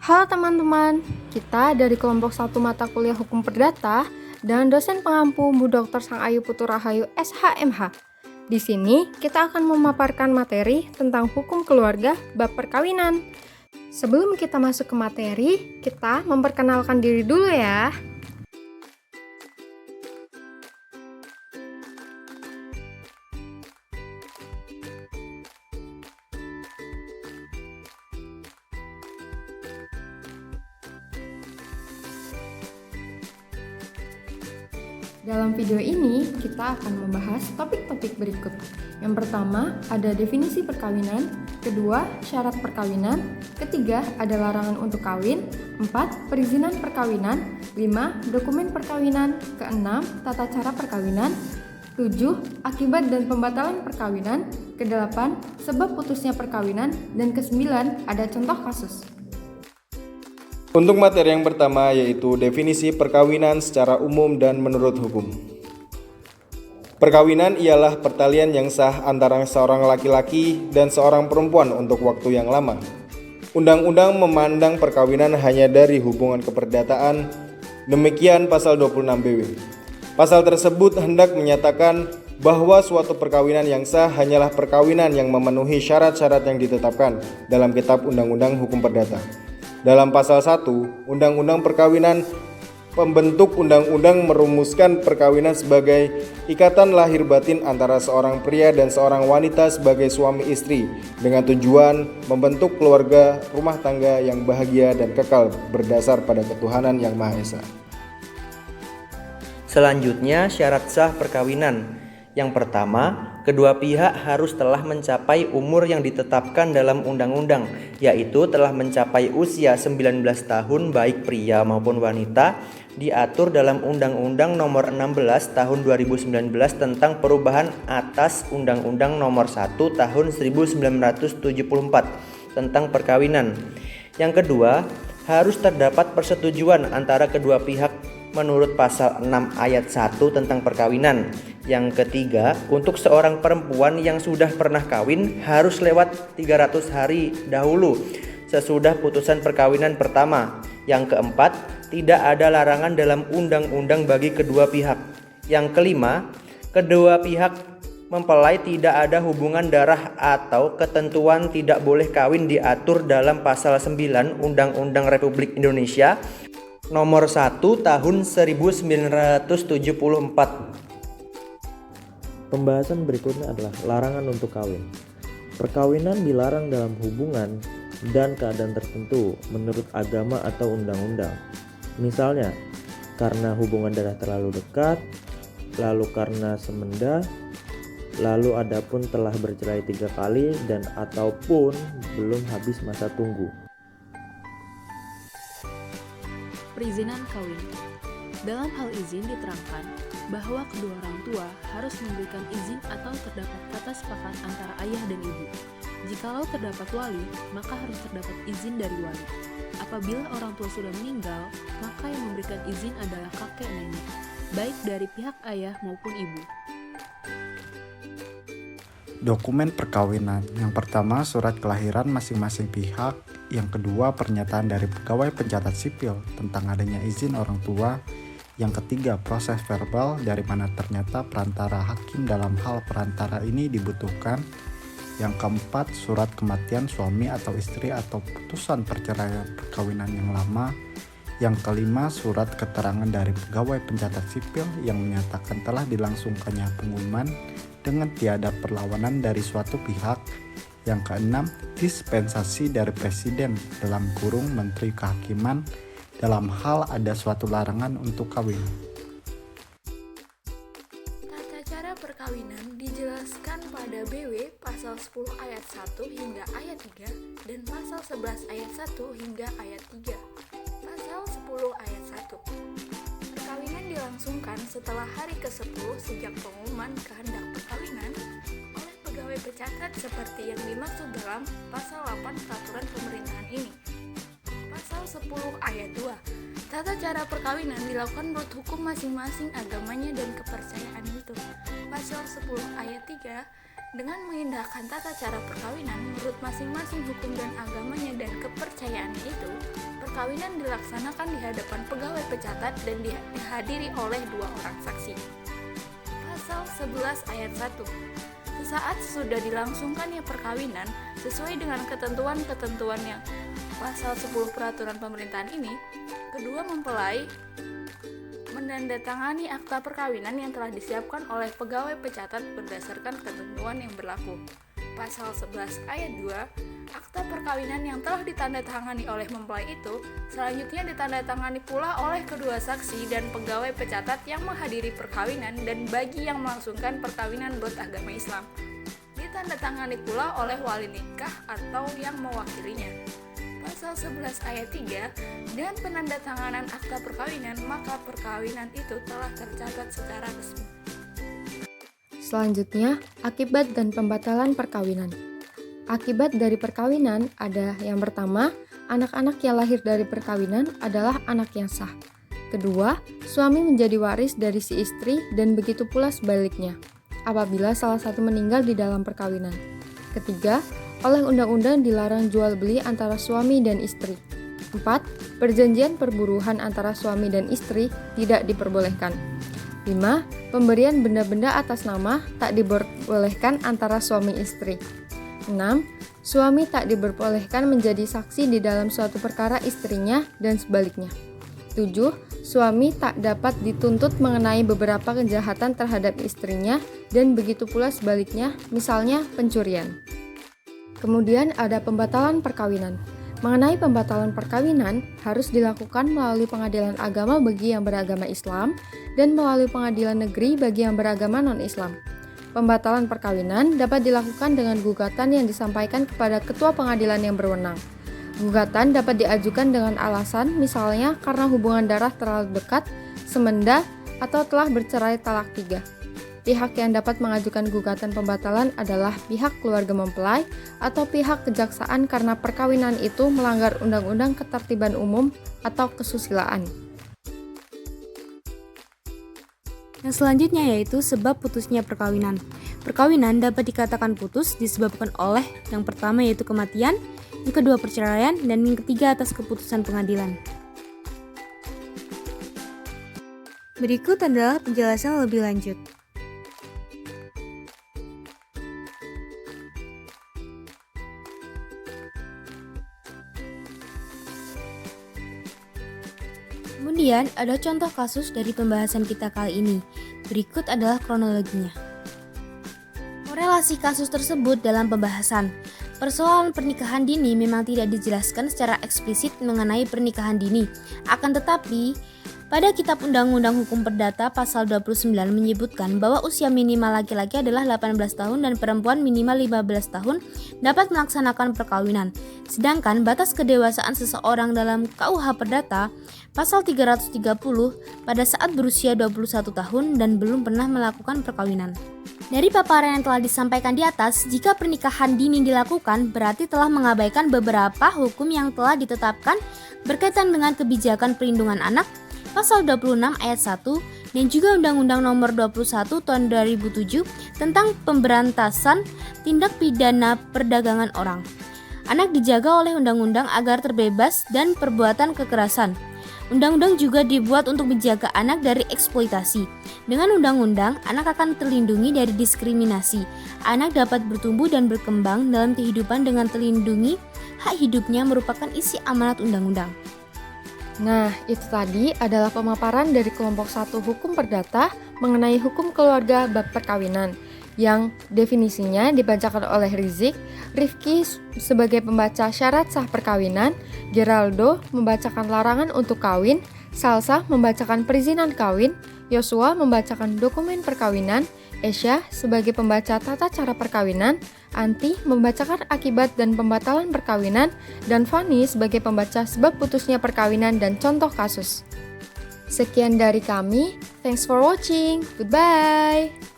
Halo teman-teman, kita dari kelompok 1 mata kuliah Hukum Perdata dan dosen pengampu Bu Dr. Sangayu Putu Rahayu SHMH. Di sini kita akan memaparkan materi tentang hukum keluarga bab perkawinan. Sebelum kita masuk ke materi, kita memperkenalkan diri dulu ya. Dalam video ini, kita akan membahas topik-topik berikut. Yang pertama, ada definisi perkawinan. Kedua, syarat perkawinan. Ketiga, ada larangan untuk kawin. 4, perizinan perkawinan. 5, dokumen perkawinan. Keenam, tata cara perkawinan. 7, akibat dan pembatalan perkawinan. Kedelapan, sebab putusnya perkawinan. Dan kesembilan, ada contoh kasus. Untuk materi yang pertama yaitu definisi perkawinan secara umum dan menurut hukum. Perkawinan ialah pertalian yang sah antara seorang laki-laki dan seorang perempuan untuk waktu yang lama. Undang-undang memandang perkawinan hanya dari hubungan keperdataan, demikian pasal 26 BW. Pasal tersebut hendak menyatakan bahwa suatu perkawinan yang sah hanyalah perkawinan yang memenuhi syarat-syarat yang ditetapkan dalam Kitab Undang-Undang Hukum Perdata. Dalam pasal 1, Undang-Undang Perkawinan, pembentuk undang-undang merumuskan perkawinan sebagai ikatan lahir batin antara seorang pria dan seorang wanita sebagai suami istri dengan tujuan membentuk keluarga rumah tangga yang bahagia dan kekal berdasar pada ketuhanan yang Maha Esa. Selanjutnya, syarat sah perkawinan. Yang pertama, kedua pihak harus telah mencapai umur yang ditetapkan dalam undang-undang, yaitu telah mencapai usia 19 tahun baik pria maupun wanita, diatur dalam Undang-Undang Nomor 16 Tahun 2019 tentang perubahan atas Undang-Undang Nomor 1 Tahun 1974 tentang perkawinan. Yang kedua, harus terdapat persetujuan antara kedua pihak menurut pasal 6 ayat 1 tentang perkawinan. Yang ketiga, untuk seorang perempuan yang sudah pernah kawin harus lewat 300 hari dahulu sesudah putusan perkawinan pertama. Yang keempat, tidak ada larangan dalam undang-undang bagi kedua pihak. Yang kelima, kedua pihak mempelai tidak ada hubungan darah atau ketentuan tidak boleh kawin diatur dalam pasal 9 Undang-Undang Republik Indonesia Nomor 1 Tahun 1974. Pembahasan berikutnya adalah larangan untuk kawin. Perkawinan dilarang dalam hubungan dan keadaan tertentu menurut agama atau undang-undang. Misalnya, karena hubungan darah terlalu dekat, lalu karena semenda, lalu adapun telah bercerai 3 kali dan ataupun belum habis masa tunggu. Perizinan kawin. Dalam hal izin diterangkan bahwa kedua orang tua harus memberikan izin atau terdapat kata sepakat antara ayah dan ibu. Jikalau terdapat wali, maka harus terdapat izin dari wali. Apabila orang tua sudah meninggal, maka yang memberikan izin adalah kakek nenek, baik dari pihak ayah maupun ibu. Dokumen perkawinan. Yang pertama, surat kelahiran masing-masing pihak. Yang kedua, pernyataan dari pegawai pencatat sipil tentang adanya izin orang tua. Yang ketiga, proses verbal dari mana ternyata perantara hakim dalam hal perantara ini dibutuhkan. Yang keempat, surat kematian suami atau istri atau putusan perceraian perkawinan yang lama. Yang kelima, surat keterangan dari pegawai pencatat sipil yang menyatakan telah dilangsungkannya pengumuman dengan tiada perlawanan dari suatu pihak. Yang keenam, dispensasi dari presiden dalam kurung menteri kehakiman dalam hal ada suatu larangan untuk kawin. Tata cara perkawinan dijelaskan pada BW pasal 10 ayat 1 hingga ayat 3 dan pasal 11 ayat 1 hingga ayat 3. Pasal 10 ayat 1. Perkawinan dilangsungkan setelah hari ke-10 sejak pengumuman kehendak perkawinan oleh pegawai pencatat seperti yang dimaksud dalam pasal 8 peraturan pemerintahan ini. Pasal 10 ayat 2. Tata cara perkawinan dilakukan menurut hukum masing-masing agamanya dan kepercayaan itu. Pasal 10 ayat 3. Dengan mengindahkan tata cara perkawinan menurut masing-masing hukum dan agamanya dan kepercayaannya itu, perkawinan dilaksanakan di hadapan pegawai pecatat dan dihadiri oleh 2 orang saksi. Pasal 11 ayat 1. Sesaat sesudah dilangsungkannya perkawinan, sesuai dengan ketentuan-ketentuan yang pasal 10 peraturan pemerintahan ini, kedua mempelai menandatangani akta perkawinan yang telah disiapkan oleh pegawai pecatat berdasarkan ketentuan yang berlaku. Pasal 11 ayat 2, akta perkawinan yang telah ditandatangani oleh mempelai itu selanjutnya ditandatangani pula oleh kedua saksi dan pegawai pecatat yang menghadiri perkawinan dan bagi yang melangsungkan perkawinan menurut agama Islam. Ditandatangani pula oleh wali nikah atau yang mewakilinya. Pasal 11 ayat 3, dan penandatanganan akta perkawinan, maka perkawinan itu telah tercatat secara resmi. Selanjutnya, akibat dan pembatalan perkawinan. Akibat dari perkawinan ada yang pertama, anak-anak yang lahir dari perkawinan adalah anak yang sah. Kedua, suami menjadi waris dari si istri dan begitu pula sebaliknya, apabila salah satu meninggal di dalam perkawinan. Ketiga, oleh undang-undang dilarang jual beli antara suami dan istri. 4. Perjanjian perburuhan antara suami dan istri tidak diperbolehkan. 5. Pemberian benda-benda atas nama tak diperbolehkan antara suami istri. 6. Suami tak diperbolehkan menjadi saksi di dalam suatu perkara istrinya dan sebaliknya. 7. Suami tak dapat dituntut mengenai beberapa kejahatan terhadap istrinya dan begitu pula sebaliknya, misalnya pencurian. Kemudian ada pembatalan perkawinan. Mengenai pembatalan perkawinan harus dilakukan melalui pengadilan agama bagi yang beragama Islam dan melalui pengadilan negeri bagi yang beragama non-Islam. Pembatalan perkawinan dapat dilakukan dengan gugatan yang disampaikan kepada ketua pengadilan yang berwenang. Gugatan dapat diajukan dengan alasan misalnya karena hubungan darah terlalu dekat, semenda, atau telah bercerai talak 3. Pihak yang dapat mengajukan gugatan pembatalan adalah pihak keluarga mempelai atau pihak kejaksaan karena perkawinan itu melanggar undang-undang ketertiban umum atau kesusilaan. Yang selanjutnya yaitu sebab putusnya perkawinan. Perkawinan dapat dikatakan putus disebabkan oleh yang pertama yaitu kematian, yang kedua perceraian, dan yang ketiga atas keputusan pengadilan. Berikut adalah penjelasan lebih lanjut. Kemudian ada contoh kasus dari pembahasan kita kali ini. Berikut adalah kronologinya. Korelasi kasus tersebut dalam pembahasan. Persoalan pernikahan dini memang tidak dijelaskan secara eksplisit mengenai pernikahan dini. Akan tetapi, pada Kitab Undang-Undang Hukum Perdata pasal 29 menyebutkan bahwa usia minimal laki-laki adalah 18 tahun dan perempuan minimal 15 tahun dapat melaksanakan perkawinan. Sedangkan batas kedewasaan seseorang dalam KUH Perdata pasal 330 pada saat berusia 21 tahun dan belum pernah melakukan perkawinan. Dari paparan yang telah disampaikan di atas, jika pernikahan dini dilakukan berarti telah mengabaikan beberapa hukum yang telah ditetapkan berkaitan dengan kebijakan perlindungan anak pasal 26 ayat 1 dan juga Undang-Undang Nomor 21 Tahun 2007 tentang pemberantasan tindak pidana perdagangan orang. Anak dijaga oleh undang-undang agar terbebas dan perbuatan kekerasan. Undang-undang juga dibuat untuk menjaga anak dari eksploitasi. Dengan undang-undang, anak akan terlindungi dari diskriminasi. Anak dapat bertumbuh dan berkembang dalam kehidupan dengan terlindungi. Hak hidupnya merupakan isi amanat undang-undang. Nah, itu tadi adalah pemaparan dari kelompok 1 Hukum Perdata mengenai hukum keluarga bab perkawinan yang definisinya dibacakan oleh Rizik, Rifki sebagai pembaca syarat sah perkawinan, Geraldo membacakan larangan untuk kawin, Salsa membacakan perizinan kawin, Yosua membacakan dokumen perkawinan, Esya sebagai pembaca tata cara perkawinan, Anti membacakan akibat dan pembatalan perkawinan, dan Fani sebagai pembaca sebab putusnya perkawinan dan contoh kasus. Sekian dari kami, thanks for watching, goodbye!